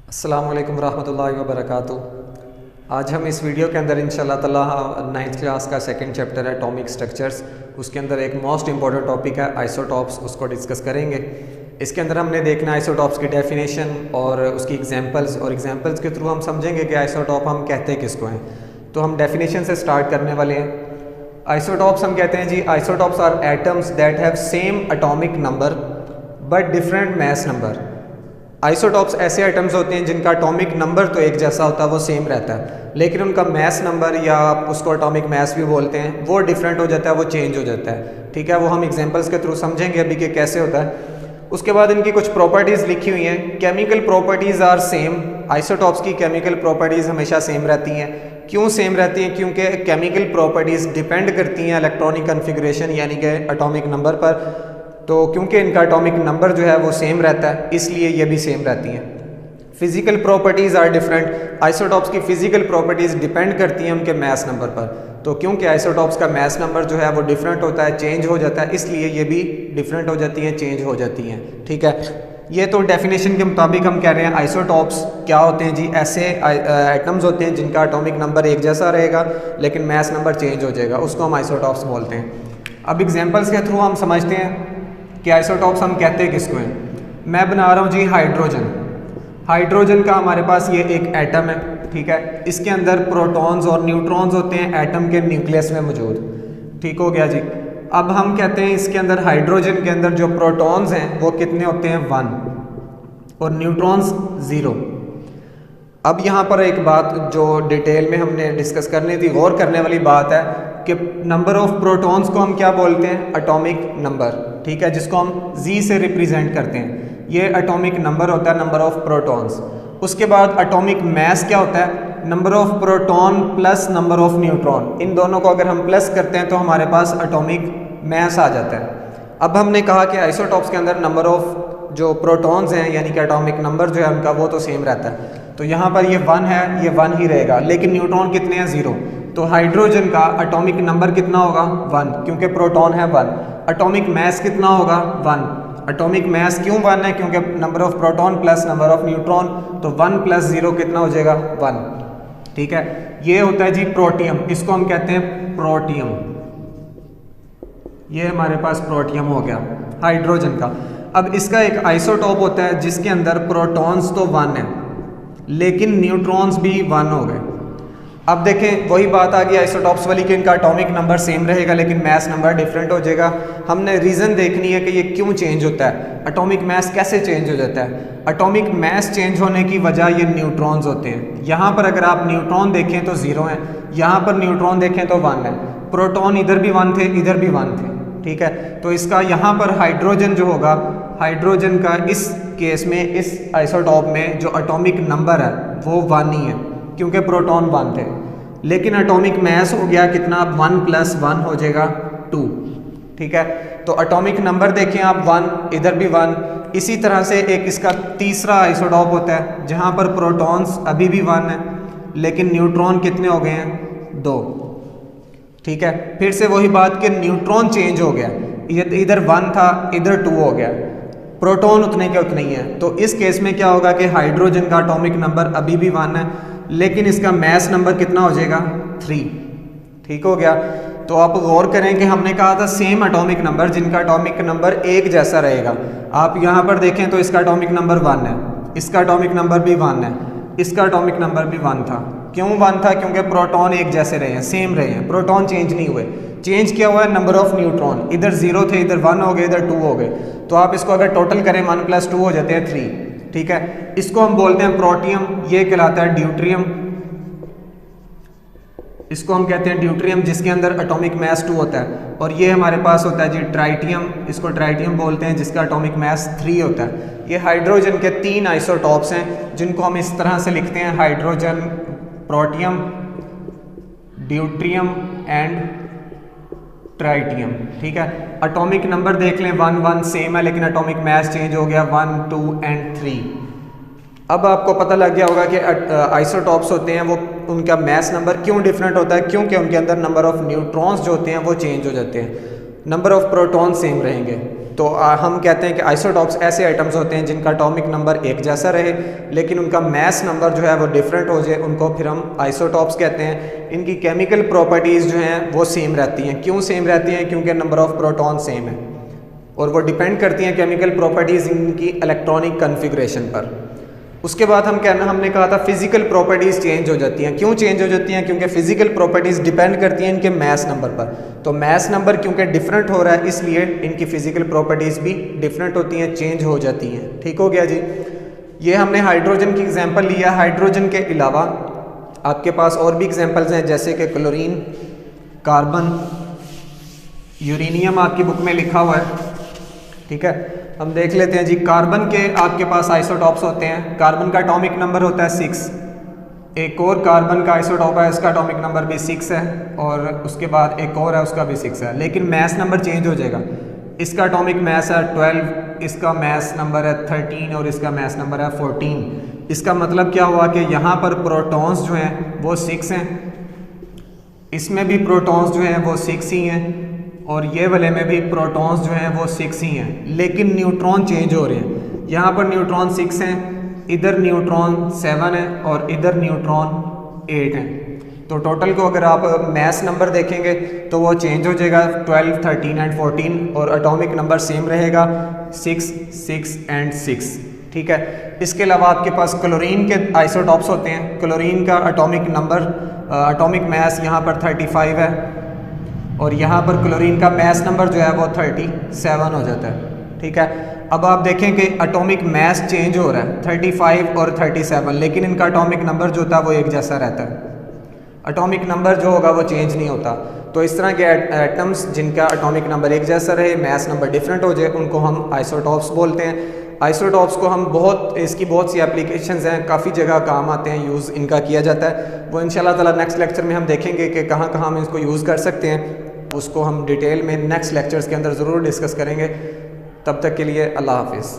अस्सलाम वालेकुम रहमतुल्लाहि व बरकातुहू। आज हम इस वीडियो के अंदर इंशाल्लाह ताला 9th क्लास का सेकंड चैप्टर है एटॉमिक स्ट्रक्चर्स। उसके अंदर एक मोस्ट इंपॉर्टेंट टॉपिक है आइसोटॉप्स, उसको डिस्कस करेंगे। इसके अंदर हमने देखना आइसोटॉप्स की डेफिनेशन और उसकी एग्जांपल्स, और एग्जांपल्स के थ्रू हम समझेंगे कि आइसोटॉप हम कहते किसको हैं। तो हम डेफिनेशन से स्टार्ट करने वाले हैं। आइसोटॉप्स हम कहते हैं जी, isotopes are atoms that have same atomic number but different mass number. Isotopes ऐसे आइटम्स होते हैं जिनका एटॉमिक नंबर तो एक जैसा होता है, वो सेम रहता है, लेकिन उनका मास नंबर या आप उसको एटॉमिक मास भी बोलते हैं, वो डिफरेंट हो जाता है, वो चेंज हो जाता है। ठीक है, वो हम एग्जांपल्स के थ्रू समझेंगे अभी कि कैसे होता है। उसके बाद इनकी कुछ प्रॉपर्टीज़ लिखी हुई हैं। Chemical properties are same. Isotopes की केमिकल प्रॉपर्टीज़ हमेशा सेम रहती हैं। क्यों सेम रहती हैं? क्योंकि केमिकल प्रॉपर्टीज़ डिपेंड करती हैं इलेक्ट्रॉनिक कन्फिगरेशन यानी कि एटॉमिक नंबर पर। तो क्योंकि इनका एटॉमिक नंबर जो है वो सेम रहता है, इसलिए ये भी सेम रहती हैं। Physical properties are different. Isotopes की फिजिकल प्रॉपर्टीज़ डिपेंड करती हैं उनके मास नंबर पर। तो क्योंकि आइसोटॉप्स का मास नंबर जो है वो डिफरेंट होता है, चेंज हो जाता है, इसलिए ये भी डिफरेंट हो जाती हैं, चेंज हो जाती हैं। ठीक है, ये तो डेफिनेशन के मुताबिक हम कह रहे हैं आइसोटॉप्स क्या होते हैं जी, ऐसे एटम्स होते हैं जिनका एटॉमिक नंबर एक जैसा रहेगा लेकिन मास नंबर चेंज हो जाएगा, उसको हम आइसोटॉप्स बोलते हैं। अब एग्जाम्पल्स के थ्रू हम समझते हैं कि आइसोटॉप्स हम कहते हैं किसको हैं। मैं बना रहा हूँ जी हाइड्रोजन। हाइड्रोजन का हमारे पास ये एक एटम है, ठीक है। इसके अंदर प्रोटॉन्स और न्यूट्रॉन्स होते हैं एटम के न्यूक्लियस में मौजूद। ठीक हो गया जी। अब हम कहते हैं इसके अंदर हाइड्रोजन के अंदर जो प्रोटॉन्स हैं वो कितने होते हैं? 1 और न्यूट्रॉन्स 0। अब यहाँ पर एक बात जो डिटेल में हमने डिस्कस करनी थी, गौर करने वाली बात है कि नंबर ऑफ प्रोटॉन्स को हम क्या बोलते हैं? Atomic number. ठीक है, जिसको हम जी से रिप्रेजेंट करते हैं, ये एटॉमिक नंबर होता है, नंबर ऑफ प्रोटॉन्स। उसके बाद एटॉमिक मास क्या होता है? Number of proton plus number of neutron. इन दोनों को अगर हम प्लस करते हैं तो हमारे पास एटॉमिक मास आ जाता है। अब हमने कहा कि आइसोटॉप्स के अंदर नंबर ऑफ जो प्रोटॉन्स हैं यानी कि एटॉमिक नंबर जो है उनका वो तो सेम रहता है। तो यहाँ पर ये 1 है, ये 1 ही रहेगा, लेकिन न्यूट्रॉन कितने हैं? 0। तो हाइड्रोजन का एटॉमिक नंबर कितना होगा? 1, क्योंकि प्रोटॉन है 1। एटॉमिक मास कितना होगा? 1। एटॉमिक मास क्यों 1 है? क्योंकि number of proton plus number of neutron, तो 1 + 0 कितना हो जाएगा? 1। ठीक है, ये होता है जी प्रोटियम। इसको हम कहते हैं प्रोटियम। ये हमारे पास प्रोटियम हो गया हाइड्रोजन का। अब इसका एक आइसोटॉप होता है जिसके अंदर प्रोटॉन्स तो 1 है लेकिन न्यूट्रॉन्स भी 1 हो गए। अब देखें वही बात आ गई आइसोटॉप्स वाली कि इनका एटॉमिक नंबर सेम रहेगा लेकिन मास नंबर डिफरेंट हो जाएगा। हमने रीज़न देखनी है कि ये क्यों चेंज होता है, एटॉमिक मास कैसे चेंज हो जाता है। एटॉमिक मास चेंज होने की वजह ये न्यूट्रॉन्स होते हैं। यहाँ पर अगर आप न्यूट्रॉन देखें तो 0 है, यहाँ पर न्यूट्रॉन देखें तो 1 है। प्रोटॉन इधर भी 1 थे, इधर भी 1 थे। ठीक है, तो इसका यहाँ पर हाइड्रोजन जो होगा, हाइड्रोजन का इस केस में, इस आइसोटॉप में जो एटॉमिक नंबर है वो 1 ही है क्योंकि प्रोटॉन 1 थे, लेकिन एटॉमिक मास हो गया कितना? 1 + 1 हो जाएगा 2। ठीक है, तो एटॉमिक नंबर देखें आप 1, इधर भी 1। इसी तरह से एक इसका तीसरा आइसोटॉप होता है जहाँ पर प्रोटॉन्स अभी भी 1 है लेकिन न्यूट्रॉन कितने हो गए हैं? 2। ठीक है, फिर से वही बात कि न्यूट्रॉन चेंज हो गया, इधर 1 था, इधर 2 हो गया, प्रोटॉन उतने के उतने ही है। तो इस केस में क्या होगा कि हाइड्रोजन का एटॉमिक नंबर अभी भी 1 है लेकिन इसका मास नंबर कितना हो जाएगा? 3। ठीक हो गया। तो आप गौर करें कि हमने कहा था सेम एटॉमिक नंबर, जिनका एटॉमिक नंबर एक जैसा रहेगा। आप यहाँ पर देखें तो इसका एटॉमिक नंबर 1 है, इसका एटॉमिक नंबर भी 1 है, इसका एटॉमिक नंबर भी 1 था। क्यों 1 था? क्योंकि प्रोटॉन एक जैसे रहे हैं, सेम रहे हैं, प्रोटॉन चेंज नहीं हुए। चेंज किया हुआ है नंबर ऑफ न्यूट्रॉन, इधर 0 थे, इधर 1 हो गए, इधर 2 हो गए। तो आप इसको अगर टोटल करें 1 + 2 हो जाते हैं 3। ठीक है, इसको हम बोलते हैं प्रोटियम, ये कहलाता है ड्यूट्रियम। इसको हम कहते हैं ड्यूट्रियम जिसके अंदर एटॉमिक मास 2 होता है। और ये हमारे पास होता है जी ट्राइटियम, इसको ट्राइटियम बोलते हैं जिसका एटॉमिक मास 3 होता है। ये हाइड्रोजन के 3 आइसोटॉप्स हैं जिनको हम इस तरह से लिखते हैं: hydrogen, protium, deuterium and tritium. ठीक है, एटॉमिक नंबर देख लें 1 1 सेम है लेकिन एटॉमिक मास चेंज हो गया 1 2 एंड 3। अब आपको पता लग गया होगा कि आइसोटॉप्स होते हैं वो, उनका मास नंबर क्यों डिफरेंट होता है? क्योंकि उनके अंदर नंबर ऑफ न्यूट्रॉन्स जो होते हैं वो चेंज हो जाते हैं, नंबर ऑफ प्रोटॉन सेम रहेंगे। तो हम कहते हैं कि आइसोटॉप्स ऐसे आइटम्स होते हैं जिनका एटॉमिक नंबर एक जैसा रहे लेकिन उनका मास नंबर जो है वो डिफरेंट हो जाए, उनको फिर हम आइसोटॉप्स कहते हैं। इनकी केमिकल प्रॉपर्टीज़ जो हैं वो सेम रहती हैं। क्यों सेम रहती हैं? क्योंकि नंबर ऑफ प्रोटॉन सेम है और वो डिपेंड करती हैं केमिकल प्रॉपर्टीज़ इनकी इलेक्ट्रॉनिक कन्फिग्रेशन पर। उसके बाद हमने कहा था फिजिकल प्रॉपर्टीज़ चेंज हो जाती हैं। क्यों चेंज हो जाती हैं? क्योंकि फिजिकल प्रॉपर्टीज़ डिपेंड करती हैं इनके मास नंबर पर। तो मास नंबर क्योंकि डिफरेंट हो रहा है इसलिए इनकी फिजिकल प्रॉपर्टीज़ भी डिफरेंट होती हैं, चेंज हो जाती हैं। ठीक हो गया जी। ये हमने हाइड्रोजन की एग्जांपल लिया। हाइड्रोजन के अलावा आपके पास और भी एग्जांपल्स हैं जैसे कि क्लोरीन, कार्बन, यूरेनियम आपकी बुक में लिखा हुआ है। ठीक है, हम देख लेते हैं जी। कार्बन के आपके पास आइसोटॉप्स होते हैं। कार्बन का एटॉमिक नंबर होता है 6। एक और कार्बन का आइसोटॉप है, इसका एटॉमिक नंबर भी 6 है और उसके बाद एक और है, उसका भी 6 है, लेकिन मास नंबर चेंज हो जाएगा। इसका एटॉमिक मास है 12, इसका मास नंबर है 13 और इसका मास नंबर है 14। इसका मतलब क्या हुआ कि यहाँ पर प्रोटॉन्स जो हैं वो 6 हैं, इसमें भी प्रोटॉन्स जो हैं वो 6 ही हैं और ये वाले में भी प्रोटॉन्स जो हैं वो 6 ही हैं, लेकिन न्यूट्रॉन चेंज हो रहे हैं। यहाँ पर न्यूट्रॉन 6 हैं, इधर न्यूट्रॉन 7 है और इधर न्यूट्रॉन 8 है। तो टोटल को अगर आप मास नंबर देखेंगे तो वो चेंज हो जाएगा 12, 13 एंड 14 और एटॉमिक नंबर सेम रहेगा 6, 6 एंड 6। ठीक है, इसके अलावा आपके पास क्लोरीन के आइसोटॉप्स होते हैं। क्लोरीन का एटॉमिक नंबर एटॉमिक मास यहाँ पर 35 है और यहाँ पर क्लोरीन का मास नंबर जो है वो 37 हो जाता है। ठीक है, अब आप देखें कि एटॉमिक मास चेंज हो रहा है 35 और 37, लेकिन इनका एटॉमिक नंबर जो होता है वो एक जैसा रहता है। एटॉमिक नंबर जो होगा वो चेंज नहीं होता। तो इस तरह के एटम्स जिनका एटॉमिक नंबर एक जैसा रहे, मास नंबर डिफरेंट हो जाए, उनको हम आइसोटॉप्स बोलते हैं। आइसोटॉप्स को हम इसकी बहुत सी एप्लीकेशंस हैं, काफ़ी जगह काम आते हैं, यूज़ इनका किया जाता है। वो इंशाल्लाह ताला नेक्स्ट लेक्चर में हम देखेंगे कि कहाँ कहाँ हम इसको यूज़ कर सकते हैं। उसको हम डिटेल में नेक्स्ट लेक्चर्स के अंदर ज़रूर डिस्कस करेंगे। तब तक के लिए अल्लाह हाफिज़।